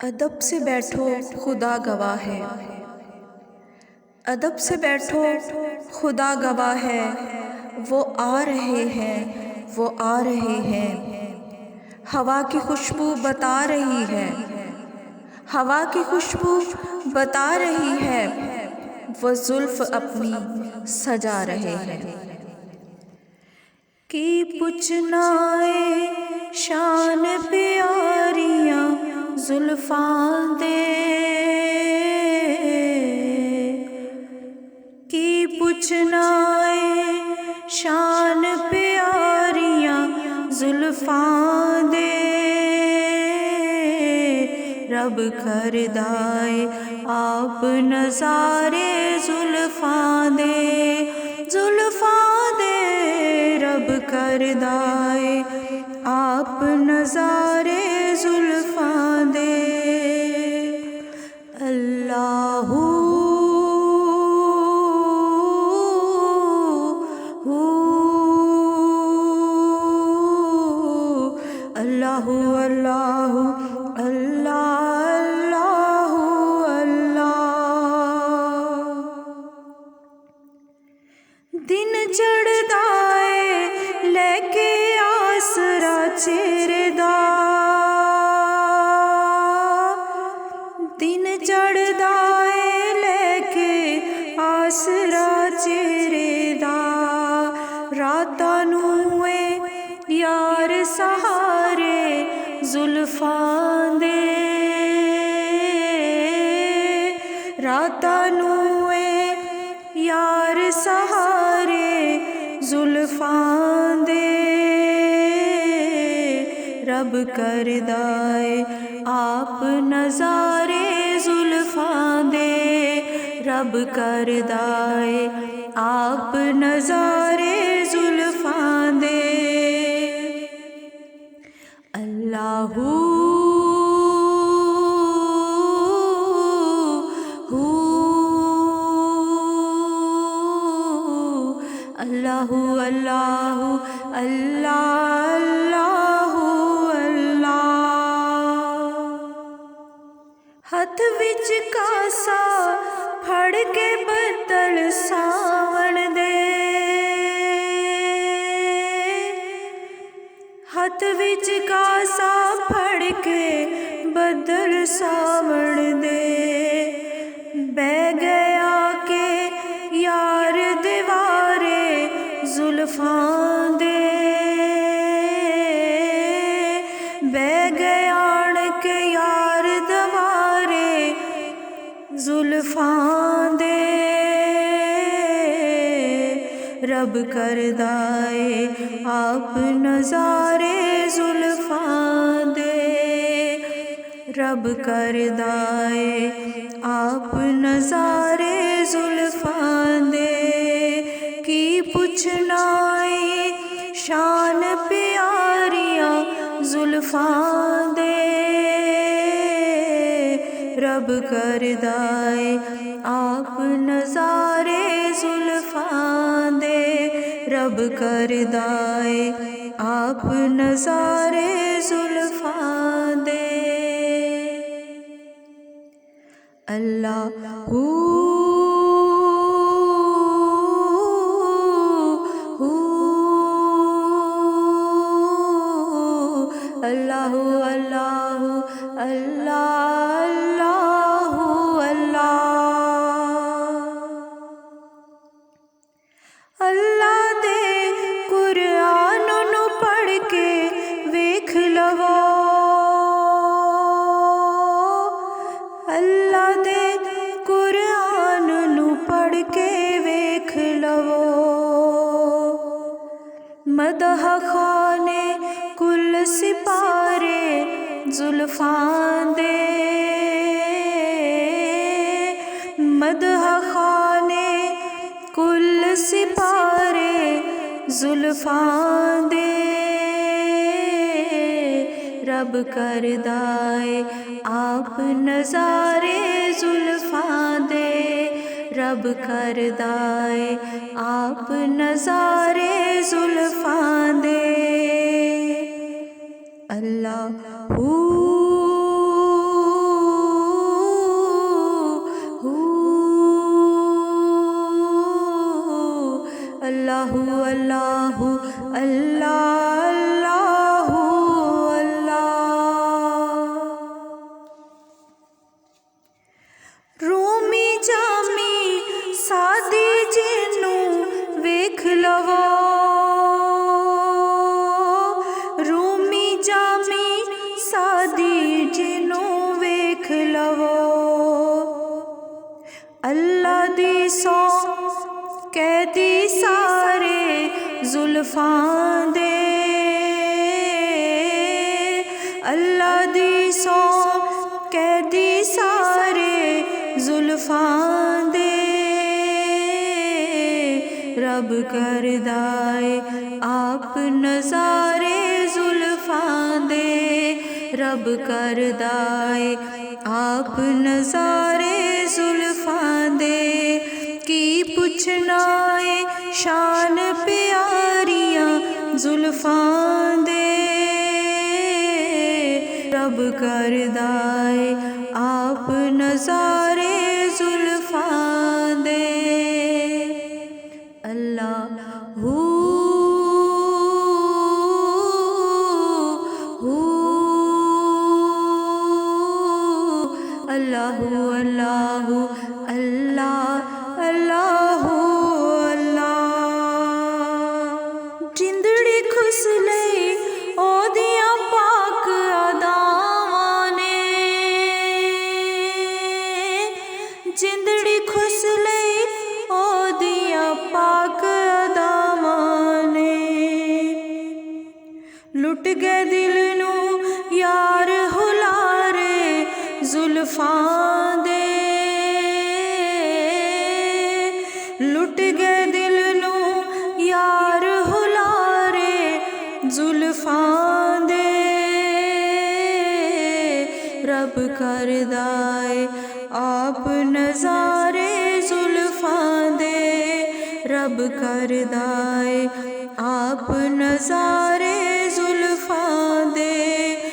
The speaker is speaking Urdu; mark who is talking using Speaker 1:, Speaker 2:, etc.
Speaker 1: ادب سے بیٹھو خدا گواہ ہے، ادب سے بیٹھو خدا گواہ ہے، وہ آ رہے ہیں، وہ آ رہے ہیں۔ ہوا کی خوشبو بتا رہی ہے، ہوا کی خوشبو بتا رہی ہے، وہ زلف اپنی سجا رہے ہیں۔ کی پچھنائے شان پیاریاں زلفاں دے، کی پچھنائے شان پیاریاں زلفاں دے، رب کردائے آپ نظارے زلفاں دے، زلفاں دے رب کردائے آپ نظارے زلفاں دے۔ اللہ اللہ اللہ اللہ اللہ دن چڑھدا اے لے کے آسرا چہرے دا، دن چڑھدا اے لے کے آسرا چہرے دا، راتاں نوں اے یار سہارے زلفاں دے، راتاں نوں اے یار سہارے زلفاں دے، رب کردائے آپ نظارے زلفاں دے، رب کردائے آپ نظارے زلفاں دے۔ اللہ اللہ اللہ اللہ اللہ ہاتھ وچ کاسا پھڑ کے بدل ساون دے، ہاتھ وچ کاسا پھڑ کے بدل ساون دے، بہ گیا کہ یار دیوارے زلفاں دے، بہ گیان کے یار دیوارے زلفاں دے، رب کردائے آپ نظارے زلفاں دے، رب کردائے آپ نظارے زلفاں دے، کی پچھنائے شان پیاریاں زلفاں دے، رب کردائے آپ نظارے زلفاں دے، رب کردائے آپ نظارے زلفاں دے۔ اللہ اللہ اللہ اللہ اللہ اللہ دے قرآن نو پڑھ کے ویکھ لو، اللہ دے قرآن نو پڑھ کے ویکھ لو، مدح خانے کل سپارے زلفاں دے، مدح خانے کل سپارے زلفاں دے، رب کردائے آپ نظارے زلفاں دے، رب کردائے آپ نظارے زلفاں دے۔ اللہ قیدی سارے زلفاں دے اللہ دی سو قیدی سارے زلفاں دے رب کردائے آپ نظارے زلفاں دے رب کردائے آپ نظارے زلفاں دے کی پوچھنا ہے شان پیاریاں زلفاں دے رب کردائے آپ نظارے زلفاں دے اللہ اللہ اللہ اللہ اللہ اللہ جندڑی خس لئی او دیاں پاک اداواں نے جندڑی خس لئی او دیاں پاک اداواں نے لٹ گئے دل نو یار ہلارے زلفاں دے لٹ گئے دل نو یار ہلارے زلفاں دے رب کردائے آپ نظارے زلفاں دے رب کردائے آپ نظارے